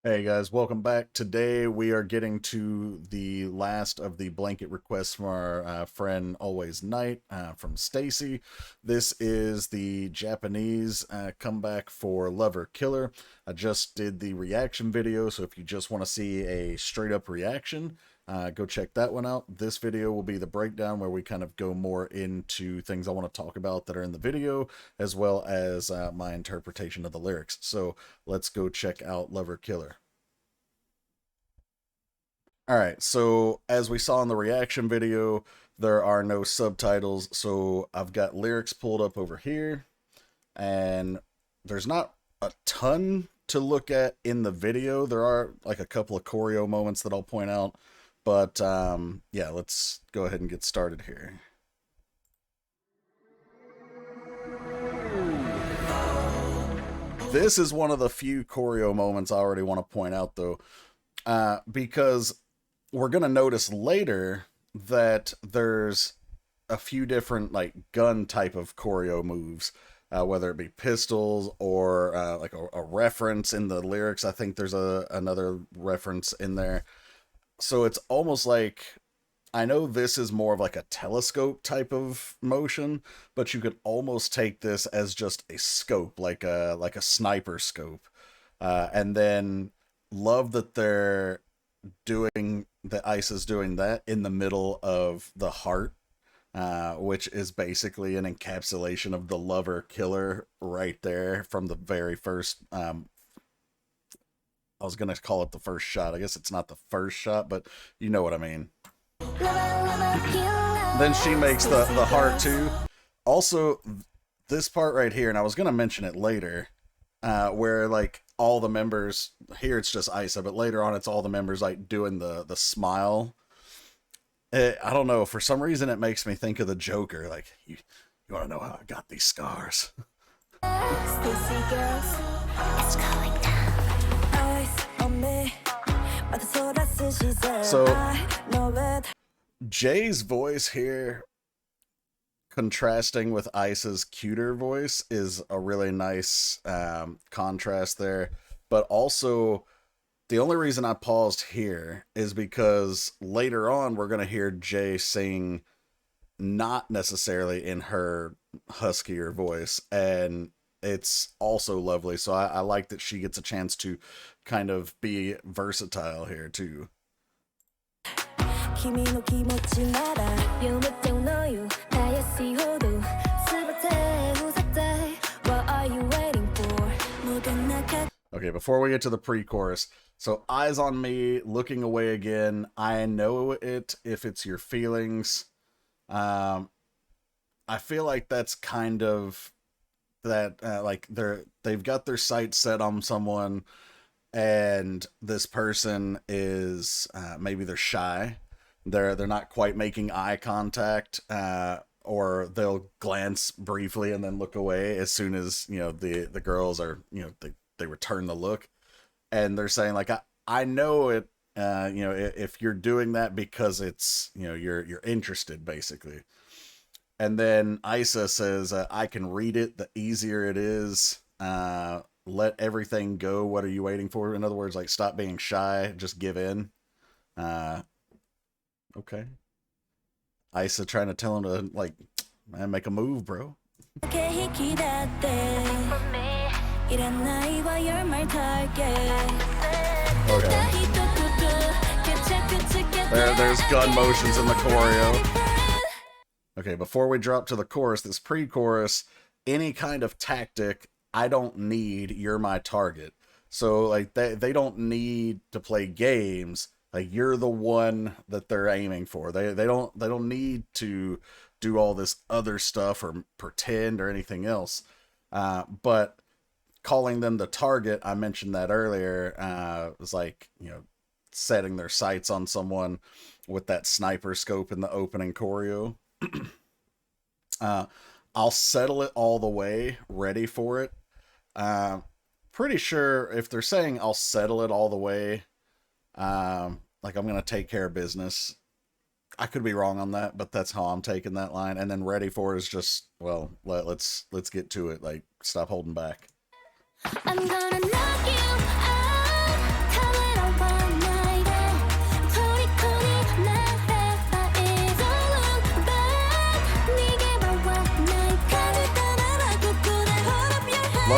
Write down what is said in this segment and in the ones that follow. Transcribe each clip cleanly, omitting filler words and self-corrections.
Hey guys, welcome back. Today we are getting to the last of the blanket requests from our friend Always Night from Stacy. This is the Japanese comeback for Lover Killer. I just did the reaction video, so if you just want to see a straight up reaction, go check that one out. This video will be the breakdown where we kind of go more into things I want to talk about that are in the video, as well as my interpretation of the lyrics. So let's go check out Lover Killer. Alright, so as we saw in the reaction video, there are no subtitles, so I've got lyrics pulled up over here, and there's not a ton to look at in the video. There are like a couple of choreo moments that I'll point out, but yeah, let's go ahead and get started here. This is one of the few choreo moments I already want to point out, though, because we're going to notice later that there's a few different like gun type of choreo moves, whether it be pistols or like a reference in the lyrics. I think there's another reference in there. So it's almost like, I know this is more of like a telescope type of motion, but you could almost take this as just a scope, like a sniper scope. And then love that they're doing, that Ice is doing that in the middle of the heart, which is basically an encapsulation of the Lover Killer right there from the very first, I was going to call it the first shot. I guess it's not the first shot, but you know what I mean. Then she makes the heart too. Also, this part right here, and I was going to mention it later, where like all the members, here it's just Isa, but later on it's all the members like doing the smile. I don't know, for some reason it makes me think of the Joker, like, you want to know how I got these scars? So Jay's voice here, contrasting with Isa's cuter voice, is a really nice contrast there. But also, the only reason I paused here is because later on we're going to hear Jay sing not necessarily in her huskier voice, and it's also lovely. So I like that she gets a chance to kind of be versatile here too. Okay, before we get to the pre-chorus, so Eyes on Me, Looking Away Again, I know it if it's your feelings. I feel like that's kind of that, like they've got their sights set on someone, and this person is maybe they're shy. They're not quite making eye contact, or they'll glance briefly and then look away as soon as, you know, the girls are, you know, they return the look, and they're saying like, I know it, you know, if you're doing that because it's, you know, you're interested, basically. And then Isa says, I can read it, the easier it is. Let everything go. What are you waiting for? In other words, like, stop being shy, just give in. Okay. Isa trying to tell him to, like, man, make a move, bro. Okay. There's gun motions in the choreo. Okay, before we drop to the chorus, this pre-chorus, any kind of tactic, I don't need, you're my target. So like they don't need to play games. Like, you're the one that they're aiming for. They don't need to do all this other stuff or pretend or anything else. But calling them the target, I mentioned that earlier, was like, you know, setting their sights on someone with that sniper scope in the opening choreo. I'll settle it all the way, ready for it. Pretty sure if they're saying I'll settle it all the way, like I'm gonna take care of business. I could be wrong on that, but that's how I'm taking that line. And then ready for it is just, well, let's get to it. Like, stop holding back. I'm gonna knock you out.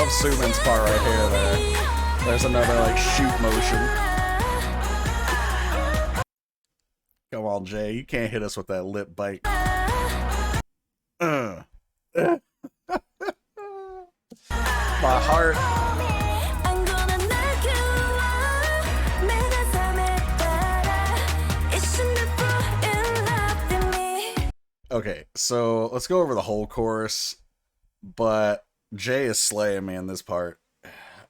Sumin's part right here. There's another like shoot motion. Come on, Jay, you can't hit us with that lip bite. My heart. Okay, so let's go over the whole chorus, but Jay is slaying me in this part.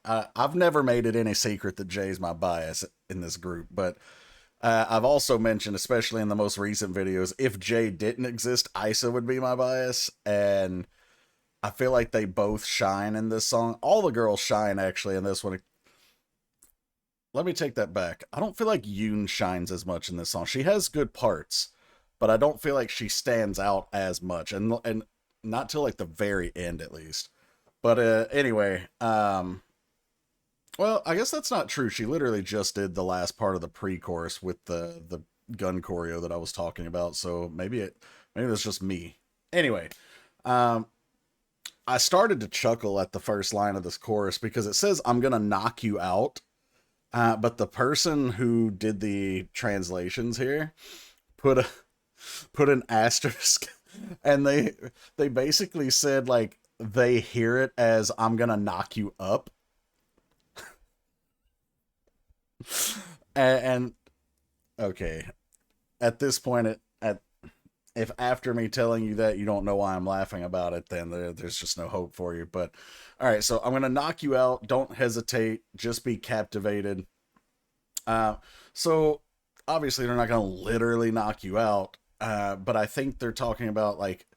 I've never made it any secret that Jay's my bias in this group, but I've also mentioned, especially in the most recent videos, if Jay didn't exist, Isa would be my bias, and I feel like they both shine in this song. All the girls shine, actually, in this one. Let me take that back. I don't feel like Yoon shines as much in this song. She has good parts, but I don't feel like she stands out as much, and not till like the very end, at least. But anyway, well, I guess that's not true. She literally just did the last part of the pre-chorus with the gun choreo that I was talking about, so maybe it's just me. Anyway, I started to chuckle at the first line of this chorus because it says, "I'm gonna knock you out," but the person who did the translations here put an asterisk, and they basically said, like, they hear it as "I'm gonna knock you up." and okay, at this point, if after me telling you that you don't know why I'm laughing about it, then there's just no hope for you. But all right, so "I'm gonna knock you out. Don't hesitate. Just be captivated." So obviously they're not gonna literally knock you out, but I think they're talking about, like,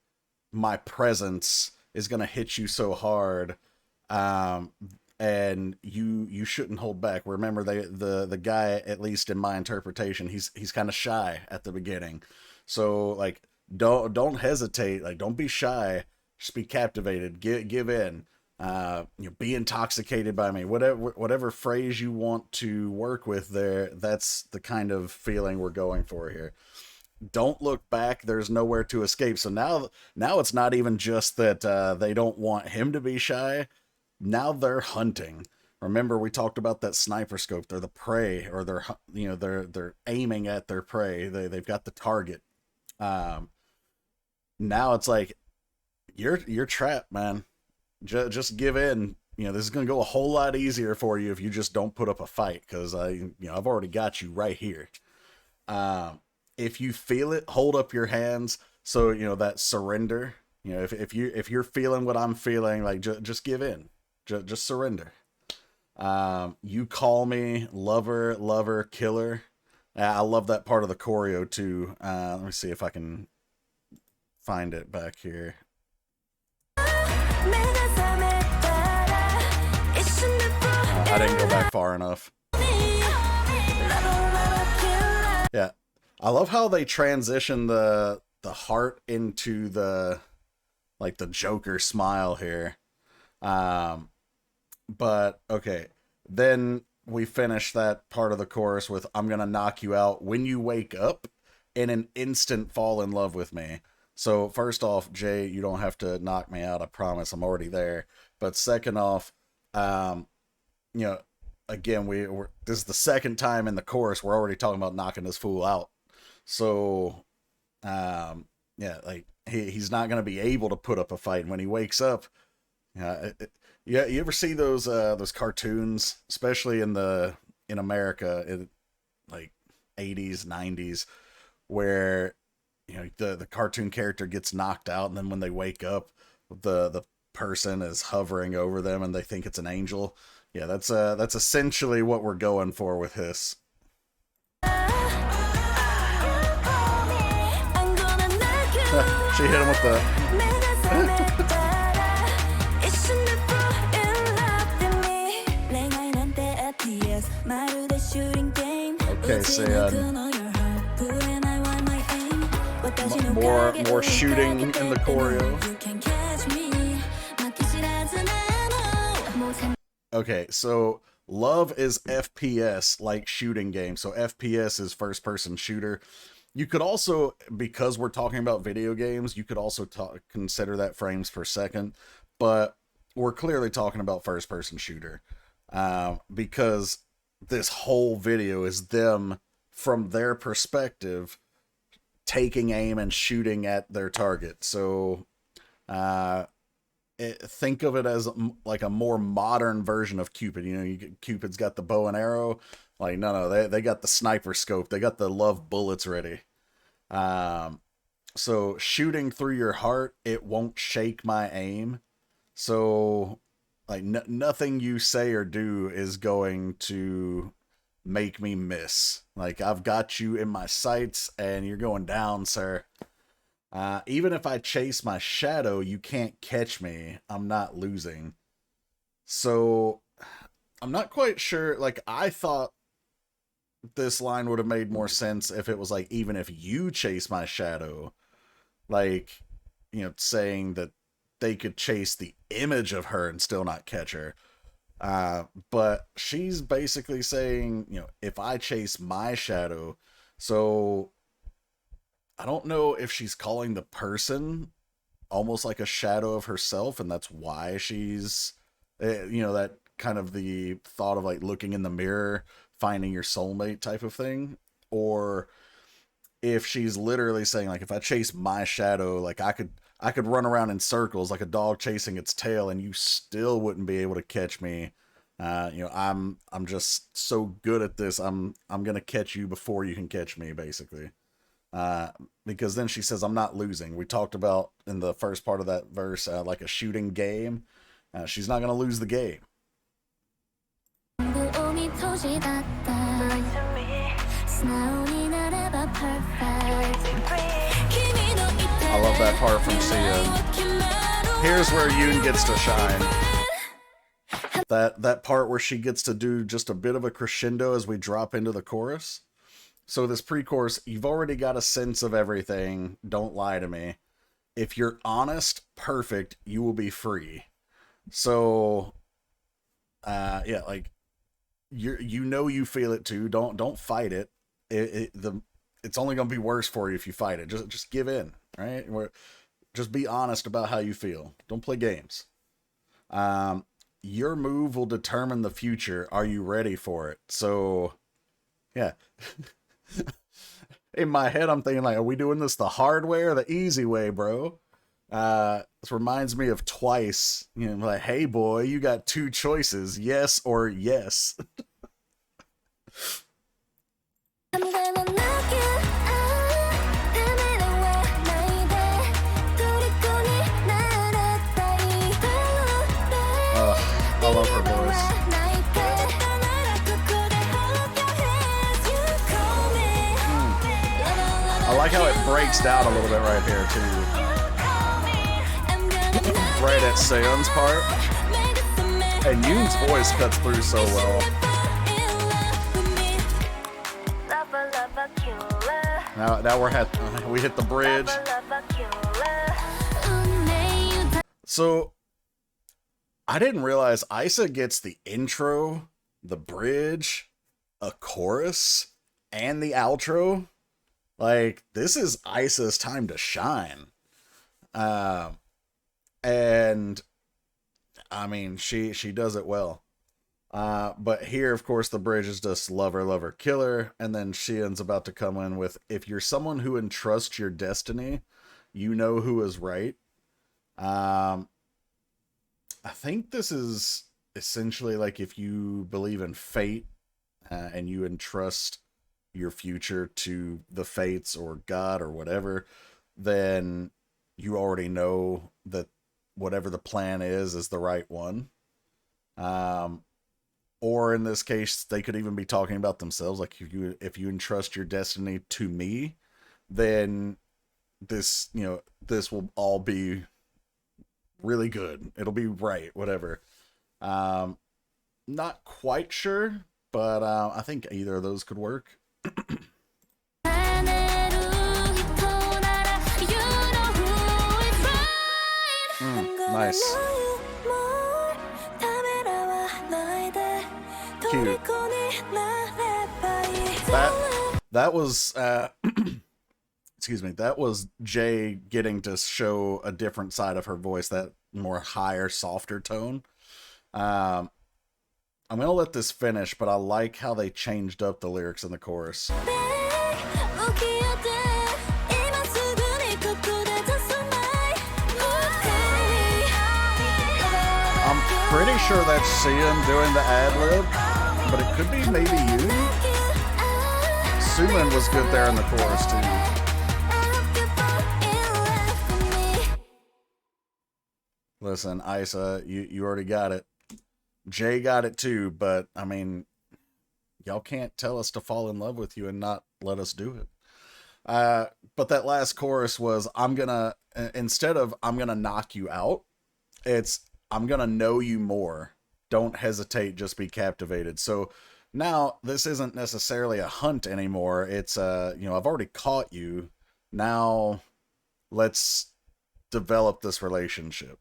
my presence is gonna hit you so hard, and you shouldn't hold back. Remember, the guy, at least in my interpretation, he's kind of shy at the beginning, so like don't hesitate, like don't be shy, just be captivated, give in, be intoxicated by me, whatever phrase you want to work with there. That's the kind of feeling we're going for here. Don't look back. There's nowhere to escape. So now it's not even just that they don't want him to be shy. Now they're hunting. Remember, we talked about that sniper scope. They're the prey, or they're aiming at their prey. They've got the target. Now it's like, you're trapped, man. Just give in. This is gonna go a whole lot easier for you if you just don't put up a fight, because I've already got you right here. If you feel it, hold up your hands. So that surrender. If you're feeling what I'm feeling, like just give in. Just surrender. You call me lover, lover, killer. I love that part of the choreo too. Let me see if I can find it back here. I didn't go back far enough. Yeah, I love how they transition the heart into the Joker smile here. But okay, then we finish that part of the chorus with "I'm gonna knock you out when you wake up, in an instant fall in love with me." So first off, Jay, you don't have to knock me out, I promise, I'm already there. But second off, again, this is the second time in the chorus we're already talking about knocking this fool out. So yeah, like he's not gonna be able to put up a fight when he wakes up. Yeah, you ever see those cartoons, especially in America, in like 80s, 90s, where the cartoon character gets knocked out, and then when they wake up, the person is hovering over them and they think it's an angel. Yeah, that's essentially what we're going for with this. She hit him with the okay, so more shooting in the choreo. Okay, so love is FPS, like shooting game. So FPS is first person shooter. You could also, because we're talking about video games, you could also consider that frames per second. But we're clearly talking about first person shooter, because this whole video is them from their perspective taking aim and shooting at their target. So think of it as like a more modern version of Cupid. You know, Cupid's got the bow and arrow. Like, no, they got the sniper scope. They got the love bullets ready. So shooting through your heart, it won't shake my aim. So, like, nothing you say or do is going to make me miss. Like, I've got you in my sights, and you're going down, sir. Even if I chase my shadow, you can't catch me. I'm not losing. So, I'm not quite sure. Like, I thought this line would have made more sense if it was like, even if you chase my shadow, like, you know, saying that they could chase the image of her and still not catch her. But she's basically saying, you know, if I chase my shadow. So I don't know if she's calling the person almost like a shadow of herself, and that's why she's, you know, that kind of the thought of like looking in the mirror, finding your soulmate type of thing. Or if she's literally saying, like, if I chase my shadow, like, I could run around in circles like a dog chasing its tail, and you still wouldn't be able to catch me. You know, I'm just so good at this. I'm gonna catch you before you can catch me, basically. Because then she says, I'm not losing. We talked about in the first part of that verse, like a shooting game. She's not gonna lose the game. I love that part from Sia. Here's where Yoon gets to shine. That part where she gets to do just a bit of a crescendo as we drop into the chorus. So this pre-chorus, you've already got a sense of everything. Don't lie to me. If you're honest, perfect, you will be free. So, yeah, like, you know you feel it too. Don't fight it. It's only gonna be worse for you if you fight it. Just give in, right? Just be honest about how you feel. Don't play games. Your move will determine the future. Are you ready for it? So, yeah. In my head, I'm thinking, like, are we doing this the hard way or the easy way, bro? This reminds me of Twice. You know, like, hey, boy, you got two choices, yes or yes. I love her voice. I like how it breaks down a little bit right here, too. Right at Seon's part. And Yoon's voice cuts through so well. Now we hit the bridge. So, I didn't realize Isa gets the intro, the bridge, a chorus, and the outro. Like, this is Isa's time to shine. And I mean, she does it well. But here, of course, the bridge is just lover, lover, killer. And then Xian's about to come in with, if you're someone who entrusts your destiny, you know who is right. I think this is essentially like if you believe in fate and you entrust your future to the fates or God or whatever, then you already know that whatever the plan is the right one. Or in this case, they could even be talking about themselves. Like, if you entrust your destiny to me, then this will all be really good. It'll be right, whatever. Not quite sure, but I think either of those could work. Nice. Cute. That was excuse me, that was Jay getting to show a different side of her voice. That more higher, softer tone. Um, I'm gonna let this finish, but I like how they changed up the lyrics in the chorus. I'm pretty sure that's Sian doing the ad-lib, but it could be maybe you. Sumin was good there in the chorus too. Listen, Isa, you already got it. Jay got it too, but I mean, y'all can't tell us to fall in love with you and not let us do it. But that last chorus was, instead of I'm gonna knock you out, it's I'm gonna know you more. Don't hesitate, just be captivated. So now this isn't necessarily a hunt anymore. It's I've already caught you. Now let's develop this relationship.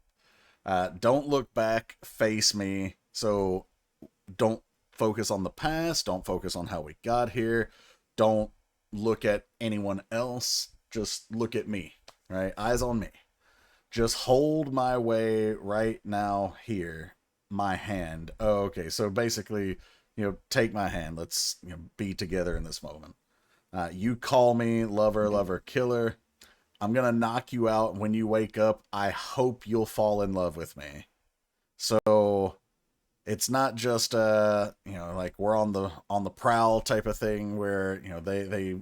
Don't look back, face me. So don't focus on the past. Don't focus on how we got here. Don't look at anyone else. Just look at me, right? Eyes on me. Just hold my way right now here. My hand. Oh, okay. So basically, take my hand. Let's be together in this moment. You call me lover, lover, killer. I'm going to knock you out when you wake up. I hope you'll fall in love with me. So it's not just like we're on the prowl type of thing where they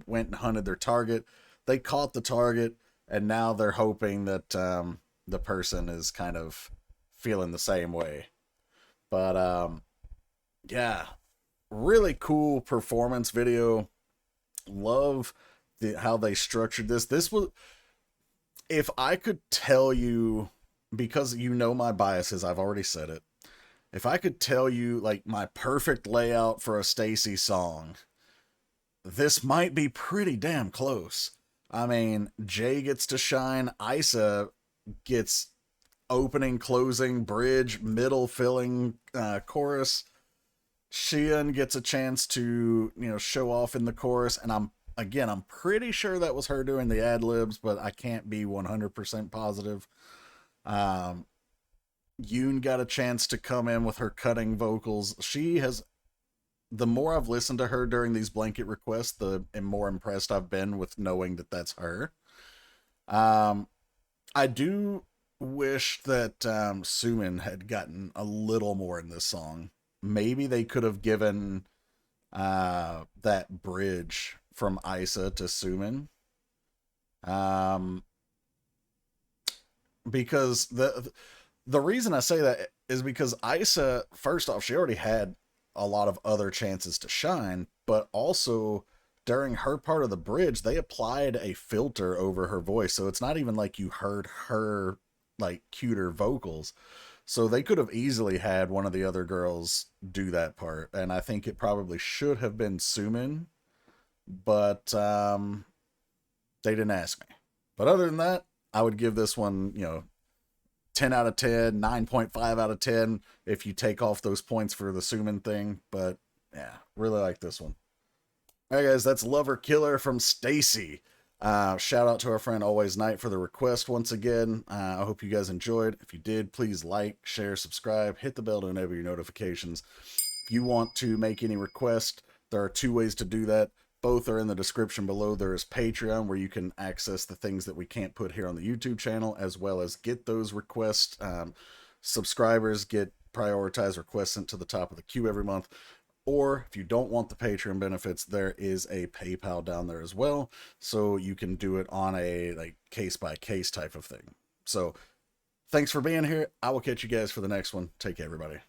went and hunted their target. They caught the target, and now they're hoping that the person is kind of feeling the same way. But yeah, really cool performance video. Love how they structured this. This was, if I could tell you, because my biases, I've already said it. If I could tell you like my perfect layout for a Stacy song, this might be pretty damn close. I mean, Jay gets to shine. Isa gets opening, closing, bridge, middle, filling, chorus. Xian gets a chance to, show off in the chorus. And I'm pretty sure that was her doing the ad-libs, but I can't be 100% positive. Yoon got a chance to come in with her cutting vocals. The more I've listened to her during these blanket requests, the more impressed I've been with knowing that that's her. I do wish that Sumin had gotten a little more in this song. Maybe they could have given that bridge from Isa to Sumin. Because the reason I say that is because Isa, first off, she already had a lot of other chances to shine, but also during her part of the bridge, they applied a filter over her voice. So it's not even like you heard her like cuter vocals. So they could have easily had one of the other girls do that part. And I think it probably should have been Sumin, but they didn't ask me. But other than that, I would give this one, 10 out of 10, 9.5 out of 10 if you take off those points for the Sumin thing. But yeah, really like this one. All right, guys, that's Lover Killer from Stacy. Shout out to our friend Always Night for the request once again. I hope you guys enjoyed. If you did, please like, share, subscribe, hit the bell to enable your notifications. If you want to make any request, there are 2 ways to do that. Both are in the description below. There is Patreon, where you can access the things that we can't put here on the YouTube channel, as well as get those requests. Subscribers get prioritized requests sent to the top of the queue every month. Or if you don't want the Patreon benefits, there is a PayPal down there as well. So you can do it on a like case-by-case type of thing. So thanks for being here. I will catch you guys for the next one. Take care, everybody.